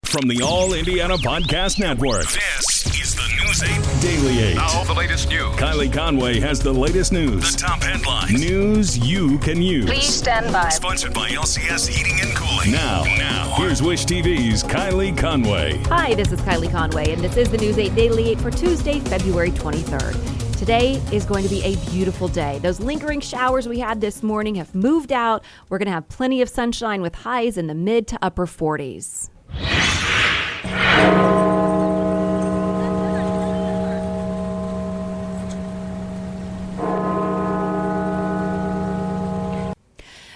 From the All Indiana Podcast Network, this is the News 8 Daily 8. Now, the latest news. Kylie Conway has the latest news. The top headlines. News you can use. Please stand by. Sponsored by LCS Heating and Cooling. Now, here's Wish TV's Kylie Conway. Hi, this is Kylie Conway, and this is the News 8 Daily 8 for Tuesday, February 23rd. Today is going to be a beautiful day. Those lingering showers we had this morning have moved out. We're going to have plenty of sunshine with highs in the mid to upper 40s.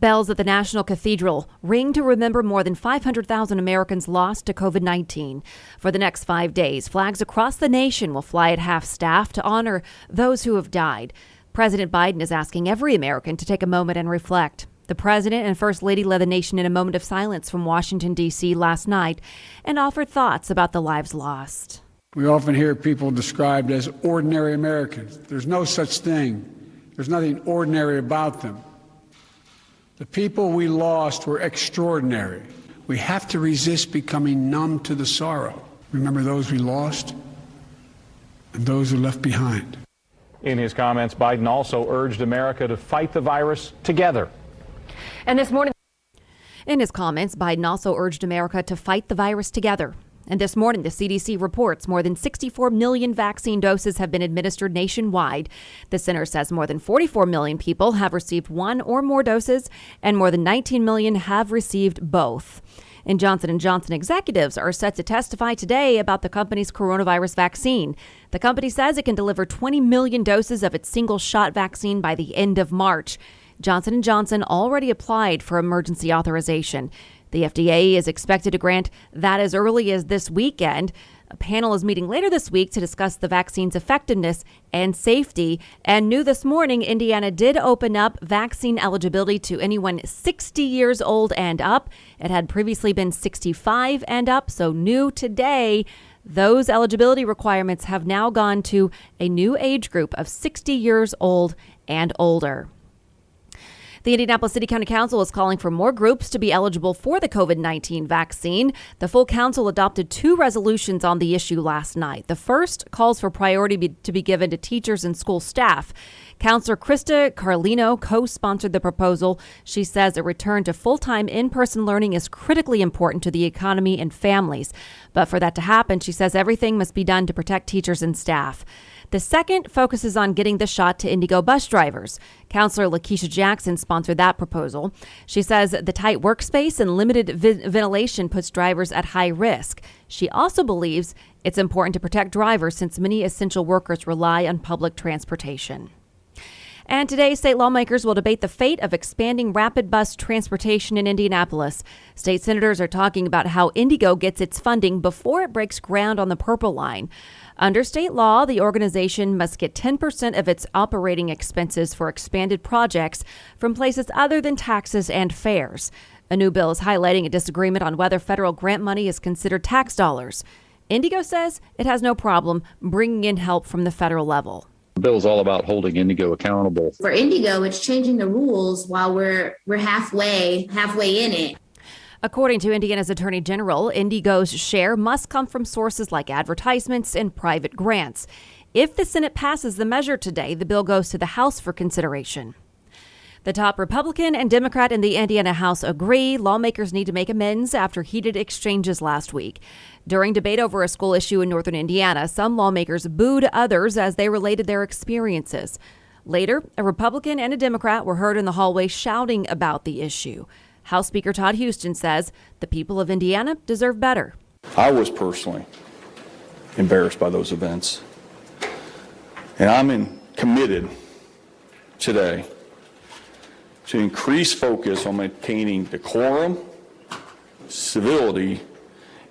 Bells at the National Cathedral ring to remember more than 500,000 Americans lost to COVID-19. For the next 5 days, flags across the nation will fly at half-staff to honor those who have died. President Biden is asking every American to take a moment and reflect. The president and first lady led the nation in a moment of silence from Washington, D.C. last night and offered thoughts about the lives lost. We often hear people described as ordinary Americans. There's no such thing. There's nothing ordinary about them. The people we lost were extraordinary. We have to resist becoming numb to the sorrow. Remember those we lost and those who left behind. In his comments, Biden also urged America to fight the virus together. And this morning, in his comments, Biden also urged America to fight the virus together. And this morning, the CDC reports more than 64 million vaccine doses have been administered nationwide. The center says more than 44 million people have received one or more doses, and more than 19 million have received both. And Johnson & Johnson executives are set to testify today about the company's coronavirus vaccine. The company says it can deliver 20 million doses of its single-shot vaccine by the end of March. Johnson & Johnson already applied for emergency authorization. The FDA is expected to grant that as early as this weekend. A panel is meeting later this week to discuss the vaccine's effectiveness and safety. And new this morning, Indiana did open up vaccine eligibility to anyone 60 years old and up. It had previously been 65 and up. So new today, those eligibility requirements have now gone to a new age group of 60 years old and older. The Indianapolis City County Council is calling for more groups to be eligible for the COVID-19 vaccine. The full council adopted 2 resolutions on the issue last night. The first calls for priority to be given to teachers and school staff. Councilor Krista Carlino co-sponsored the proposal. She says a return to full-time in-person learning is critically important to the economy and families. But for that to happen, she says everything must be done to protect teachers and staff. The second focuses on getting the shot to IndyGo bus drivers. Councilor Lakeisha Jackson sponsored that proposal. She says the tight workspace and limited ventilation puts drivers at high risk. She also believes it's important to protect drivers since many essential workers rely on public transportation. And today, state lawmakers will debate the fate of expanding rapid bus transportation in Indianapolis. State senators are talking about how IndyGo gets its funding before it breaks ground on the Purple Line. Under state law, the organization must get 10% of its operating expenses for expanded projects from places other than taxes and fares. A new bill is highlighting a disagreement on whether federal grant money is considered tax dollars. IndyGo says it has no problem bringing in help from the federal level. The bill is all about holding IndyGo accountable. For IndyGo, it's changing the rules while we're halfway in it. According to Indiana's Attorney General, IndyGo's share must come from sources like advertisements and private grants. If the Senate passes the measure today, the bill goes to the House for consideration. The top Republican and Democrat in the Indiana House agree lawmakers need to make amends after heated exchanges last week. During debate over a school issue in northern Indiana, some lawmakers booed others as they related their experiences. Later, a Republican and a Democrat were heard in the hallway shouting about the issue. House Speaker Todd Houston says the people of Indiana deserve better. I was personally embarrassed by those events, and I'm committed today to increase focus on maintaining decorum, civility,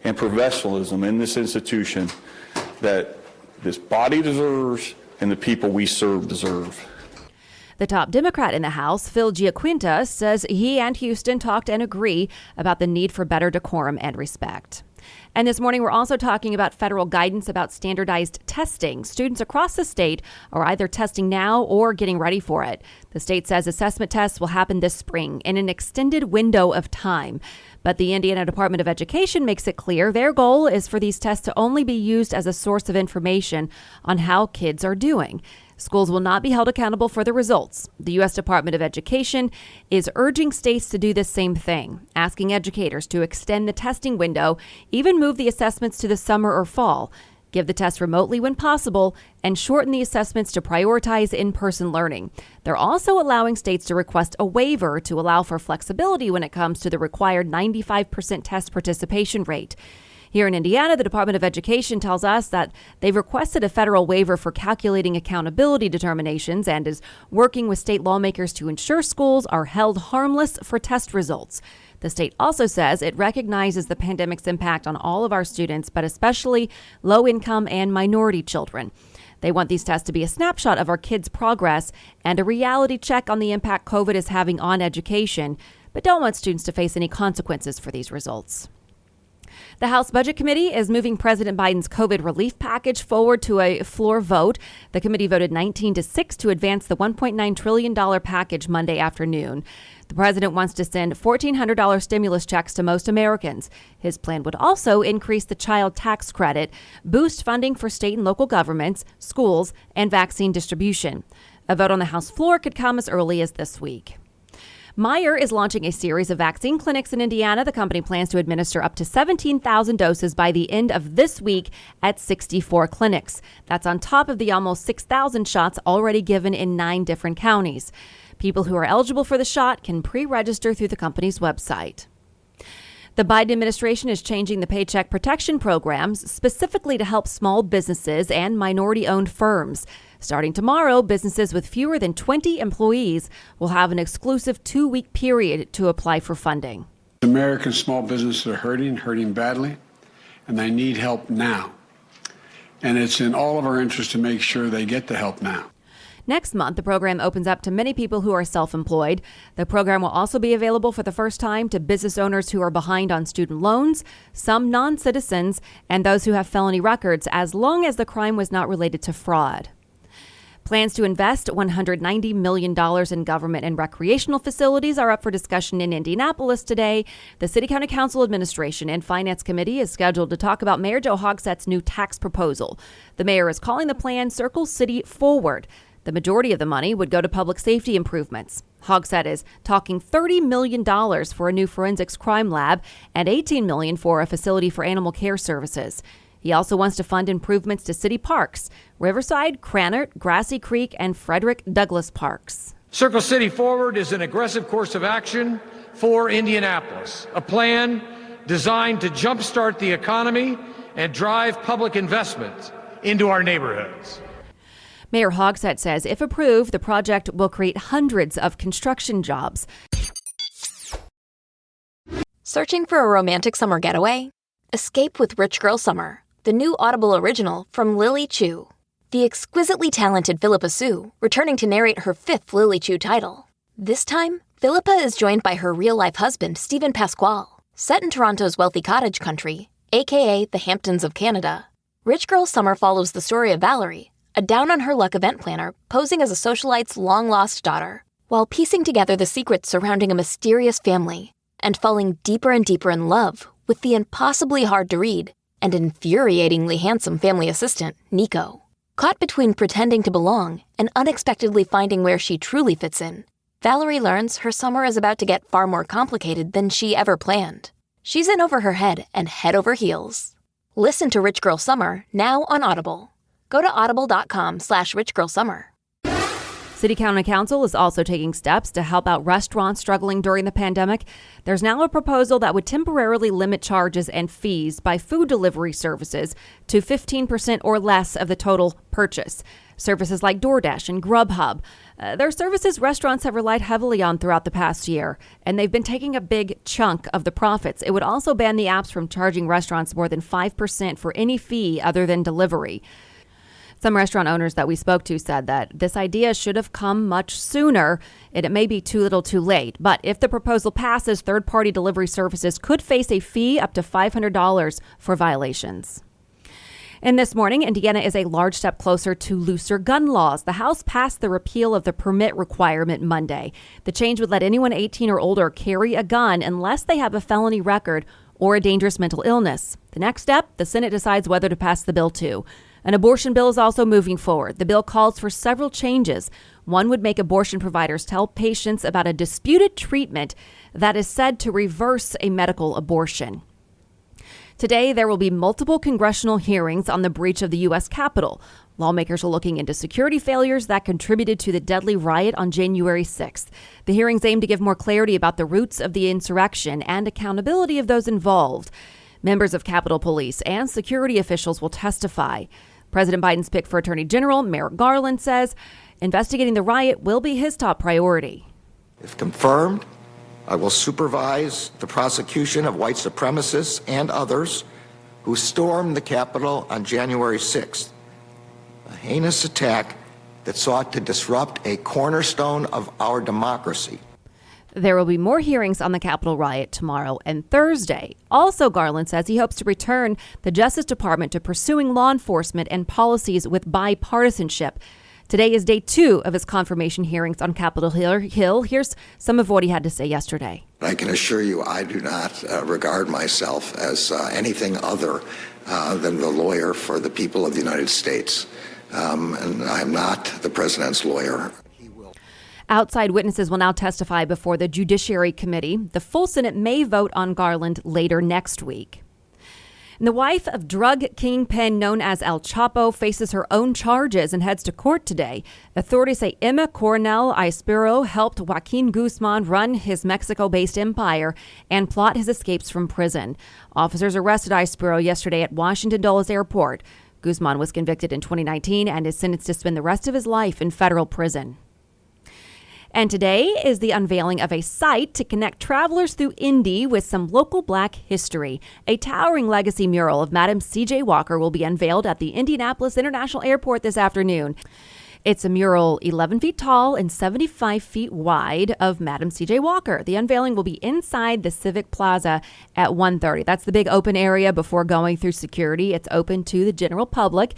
and professionalism in this institution that this body deserves and the people we serve deserve. The top Democrat in the House, Phil Giaquinta, says he and Houston talked and agree about the need for better decorum and respect. And this morning, we're also talking about federal guidance about standardized testing. Students across the state are either testing now or getting ready for it. The state says assessment tests will happen this spring in an extended window of time. But the Indiana Department of Education makes it clear their goal is for these tests to only be used as a source of information on how kids are doing. Schools will not be held accountable for the results. The U.S. Department of Education is urging states to do the same thing, asking educators to extend the testing window, even move the assessments to the summer or fall, give the test remotely when possible, and shorten the assessments to prioritize in-person learning. They're also allowing states to request a waiver to allow for flexibility when it comes to the required 95% test participation rate. Here in Indiana, the Department of Education tells us that they've requested a federal waiver for calculating accountability determinations and is working with state lawmakers to ensure schools are held harmless for test results. The state also says it recognizes the pandemic's impact on all of our students, but especially low-income and minority children. They want these tests to be a snapshot of our kids' progress and a reality check on the impact COVID is having on education, but don't want students to face any consequences for these results. The House Budget Committee is moving President Biden's COVID relief package forward to a floor vote. The committee voted 19-6 to advance the $1.9 trillion package Monday afternoon. The president wants to send $1,400 stimulus checks to most Americans. His plan would also increase the child tax credit, boost funding for state and local governments, schools, and vaccine distribution. A vote on the House floor could come as early as this week. Meijer is launching a series of vaccine clinics in Indiana. The company plans to administer up to 17,000 doses by the end of this week at 64 clinics. That's on top of the almost 6,000 shots already given in 9 different counties. People who are eligible for the shot can pre-register through the company's website. The Biden administration is changing the Paycheck Protection programs specifically to help small businesses and minority-owned firms. Starting tomorrow, businesses with fewer than 20 employees will have an exclusive 2-week period to apply for funding. American small businesses are hurting badly, and they need help now. And it's in all of our interest to make sure they get the help now. Next month, the program opens up to many people who are self-employed. The program will also be available for the first time to business owners who are behind on student loans, some non-citizens, and those who have felony records, as long as the crime was not related to fraud. Plans to invest $190 million in government and recreational facilities are up for discussion in Indianapolis today. The City County Council Administration and Finance Committee is scheduled to talk about Mayor Joe Hogsett's new tax proposal. The mayor is calling the plan Circle City Forward. The majority of the money would go to public safety improvements. Hogsett is talking $30 million for a new forensics crime lab and $18 million for a facility for animal care services. He also wants to fund improvements to city parks, Riverside, Cranert, Grassy Creek, and Frederick Douglass parks. Circle City Forward is an aggressive course of action for Indianapolis, a plan designed to jumpstart the economy and drive public investment into our neighborhoods. Mayor Hogsett says if approved, the project will create hundreds of construction jobs. Searching for a romantic summer getaway? Escape with Rich Girl Summer, the new Audible original from Lily Chu. The exquisitely talented Philippa Sue returning to narrate her 5th Lily Chu title. This time, Philippa is joined by her real-life husband, Stephen Pasquale. Set in Toronto's wealthy cottage country, aka the Hamptons of Canada, Rich Girl Summer follows the story of Valerie, a down-on-her-luck event planner posing as a socialite's long-lost daughter, while piecing together the secrets surrounding a mysterious family and falling deeper and deeper in love with the impossibly hard-to-read and infuriatingly handsome family assistant, Nico. Caught between pretending to belong and unexpectedly finding where she truly fits in, Valerie learns her summer is about to get far more complicated than she ever planned. She's in over her head and head over heels. Listen to Rich Girl Summer now on Audible. Go to audible.com/richgirlsummer. City County Council is also taking steps to help out restaurants struggling during the pandemic. There's now a proposal that would temporarily limit charges and fees by food delivery services to 15% or less of the total purchase. Services like DoorDash and Grubhub, they're services restaurants have relied heavily on throughout the past year, and they've been taking a big chunk of the profits. It would also ban the apps from charging restaurants more than 5% for any fee other than delivery. Some restaurant owners that we spoke to said that this idea should have come much sooner, and it may be too little too late. But if the proposal passes, third-party delivery services could face a fee up to $500 for violations. And this morning, Indiana is a large step closer to looser gun laws. The House passed the repeal of the permit requirement Monday. The change would let anyone 18 or older carry a gun unless they have a felony record or a dangerous mental illness. The next step, the Senate decides whether to pass the bill too. An abortion bill is also moving forward. The bill calls for several changes. One would make abortion providers tell patients about a disputed treatment that is said to reverse a medical abortion. Today, there will be multiple congressional hearings on the breach of the U.S. Capitol. Lawmakers are looking into security failures that contributed to the deadly riot on January 6th. The hearings aim to give more clarity about the roots of the insurrection and accountability of those involved. Members of Capitol Police and security officials will testify. President Biden's pick for Attorney General, Merrick Garland, says investigating the riot will be his top priority. If confirmed, I will supervise the prosecution of white supremacists and others who stormed the Capitol on January 6th, a heinous attack that sought to disrupt a cornerstone of our democracy. There will be more hearings on the Capitol riot tomorrow and Thursday. Also, Garland says he hopes to return the Justice Department to pursuing law enforcement and policies with bipartisanship. Today is day 2 of his confirmation hearings on Capitol Hill. Here's some of what he had to say yesterday. I can assure you I do not regard myself as anything other than the lawyer for the people of the United States. And I'm not the president's lawyer. Outside witnesses will now testify before the Judiciary Committee. The full Senate may vote on Garland later next week. And the wife of drug kingpin known as El Chapo faces her own charges and heads to court today. Authorities say Emma Coronel Ispiro helped Joaquin Guzman run his Mexico-based empire and plot his escapes from prison. Officers arrested Ispiro yesterday at Washington Dulles Airport. Guzman was convicted in 2019 and is sentenced to spend the rest of his life in federal prison. And today is the unveiling of a site to connect travelers through Indy with some local Black history. A towering legacy mural of Madam C.J. Walker will be unveiled at the Indianapolis International Airport this afternoon. It's a mural 11 feet tall and 75 feet wide of Madam C.J. Walker. The unveiling will be inside the Civic Plaza at 1:30. That's the big open area before going through security. It's open to the general public.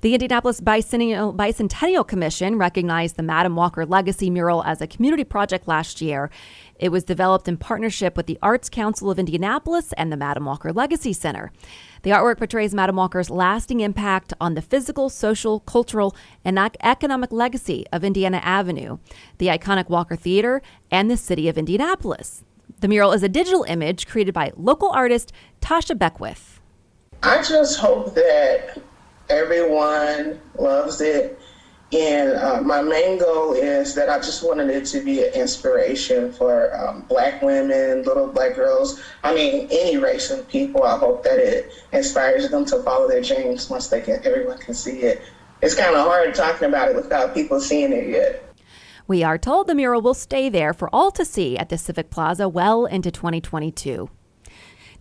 The Indianapolis Bicentennial Commission recognized the Madam Walker Legacy mural as a community project last year. It was developed in partnership with the Arts Council of Indianapolis and the Madam Walker Legacy Center. The artwork portrays Madam Walker's lasting impact on the physical, social, cultural, and economic legacy of Indiana Avenue, the iconic Walker Theater, and the city of Indianapolis. The mural is a digital image created by local artist Tasha Beckwith. I just hope that everyone loves it. And my main goal is that I just wanted it to be an inspiration for Black women, little Black girls. I mean, any race of people. I hope that it inspires them to follow their dreams once everyone can see it. It's kind of hard talking about it without people seeing it yet. We are told the mural will stay there for all to see at the Civic Plaza well into 2022.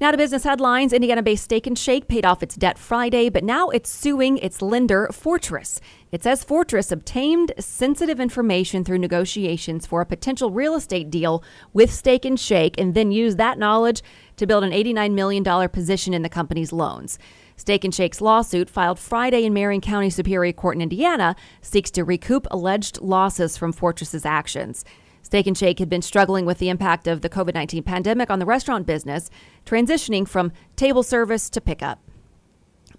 Now to business headlines. Indiana-based Steak 'n Shake paid off its debt Friday, but now it's suing its lender, Fortress. It says Fortress obtained sensitive information through negotiations for a potential real estate deal with Steak 'n Shake and then used that knowledge to build an $89 million position in the company's loans. Steak 'n Shake's lawsuit, filed Friday in Marion County Superior Court in Indiana, seeks to recoup alleged losses from Fortress's actions. Steak 'n Shake had been struggling with the impact of the COVID-19 pandemic on the restaurant business, transitioning from table service to pickup.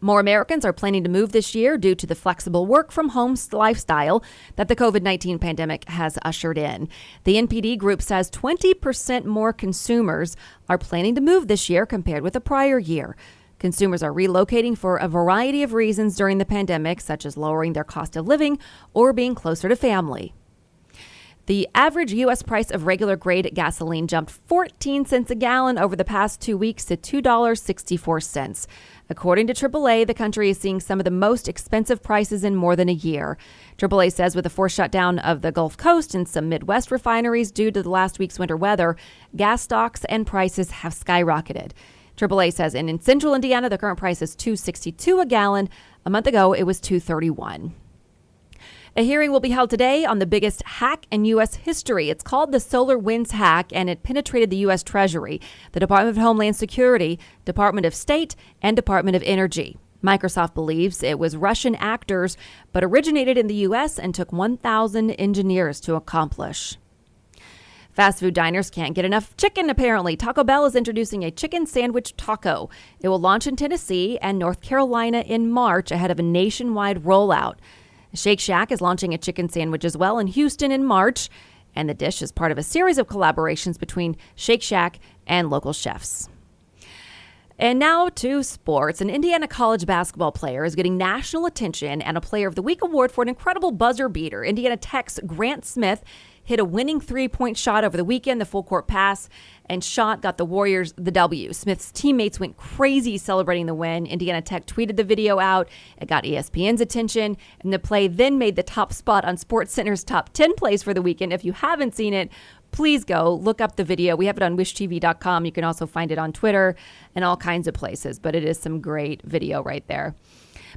More Americans are planning to move this year due to the flexible work-from-home lifestyle that the COVID-19 pandemic has ushered in. The NPD group says 20% more consumers are planning to move this year compared with the prior year. Consumers are relocating for a variety of reasons during the pandemic, such as lowering their cost of living or being closer to family. The average U.S. price of regular grade gasoline jumped 14 cents a gallon over the past 2 weeks to $2.64. According to AAA, the country is seeing some of the most expensive prices in more than a year. AAA says with the forced shutdown of the Gulf Coast and some Midwest refineries due to the last week's winter weather, gas stocks and prices have skyrocketed. AAA says in central Indiana, the current price is $2.62 a gallon. A month ago, it was $2.31. A hearing will be held today on the biggest hack in U.S. history. It's called the SolarWinds hack, and it penetrated the U.S. Treasury, the Department of Homeland Security, Department of State, and Department of Energy. Microsoft believes it was Russian actors, but originated in the U.S. and took 1,000 engineers to accomplish. Fast food diners can't get enough chicken, apparently. Taco Bell is introducing a chicken sandwich taco. It will launch in Tennessee and North Carolina in March ahead of a nationwide rollout. Shake Shack is launching a chicken sandwich as well in Houston in March, and the dish is part of a series of collaborations between Shake Shack and local chefs. And now to sports. An Indiana college basketball player is getting national attention and a Player of the Week award for an incredible buzzer beater. Indiana Tech's Grant Smith hit a winning three-point shot over the weekend, the full-court pass, and shot got the Warriors the W. Smith's teammates went crazy celebrating the win. Indiana Tech tweeted the video out. It got ESPN's attention, and the play then made the top spot on SportsCenter's top 10 plays for the weekend. If you haven't seen it, please go look up the video. We have it on wishtv.com. You can also find it on Twitter and all kinds of places, but it is some great video right there.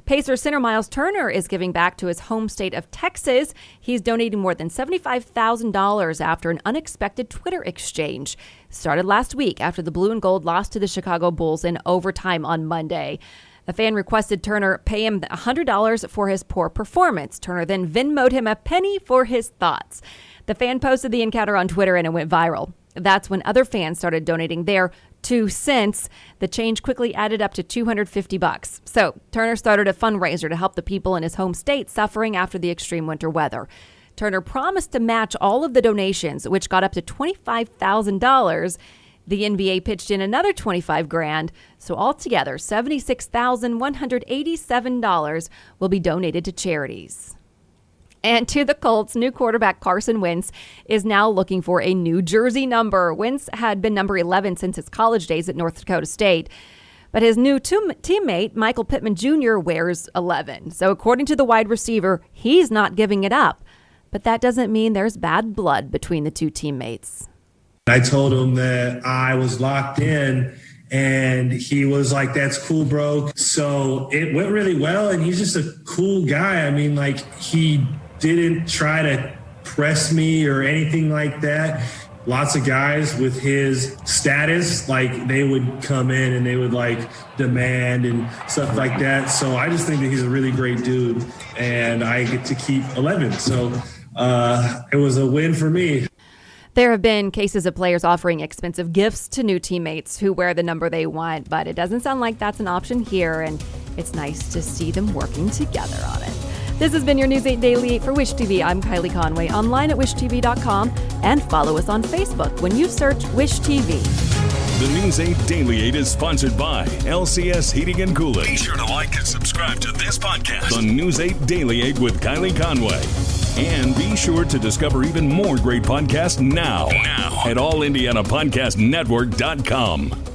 Pacer center Miles Turner is giving back to his home state of Texas. He's donating more than $75,000 after an unexpected Twitter exchange. Started last week after the Blue and Gold lost to the Chicago Bulls in overtime on Monday. A fan requested Turner pay him $100 for his poor performance. Turner then Venmo'd him a penny for his thoughts. The fan posted the encounter on Twitter and it went viral. That's when other fans started donating their 2 cents. The change quickly added up to $250. So Turner started a fundraiser to help the people in his home state suffering after the extreme winter weather. Turner promised to match all of the donations, which got up to $25,000. The NBA pitched in another $25,000, so altogether $76,187 will be donated to charities. And to the Colts, new quarterback Carson Wentz is now looking for a new jersey number. Wentz had been number 11 since his college days at North Dakota State, but his new teammate, Michael Pittman Jr., wears 11. So according to the wide receiver, he's not giving it up. But that doesn't mean there's bad blood between the two teammates. I told him that I was locked in, and he was like, "That's cool, bro." So it went really well, and he's just a cool guy. I mean, like, he didn't try to press me or anything like that. Lots of guys with his status, like, they would come in and they would like demand and stuff like that. So I just think that he's a really great dude, and I get to keep 11. So it was a win for me. There have been cases of players offering expensive gifts to new teammates who wear the number they want, but it doesn't sound like that's an option here, and it's nice to see them working together on it. This has been your News 8 Daily 8 for Wish TV. I'm Kylie Conway, online at wishtv.com, and follow us on Facebook when you search Wish TV. The News 8 Daily 8 is sponsored by LCS Heating and Cooling. Be sure to like and subscribe to this podcast on News 8 Daily 8 with Kylie Conway. And be sure to discover even more great podcasts now at allindianapodcastnetwork.com.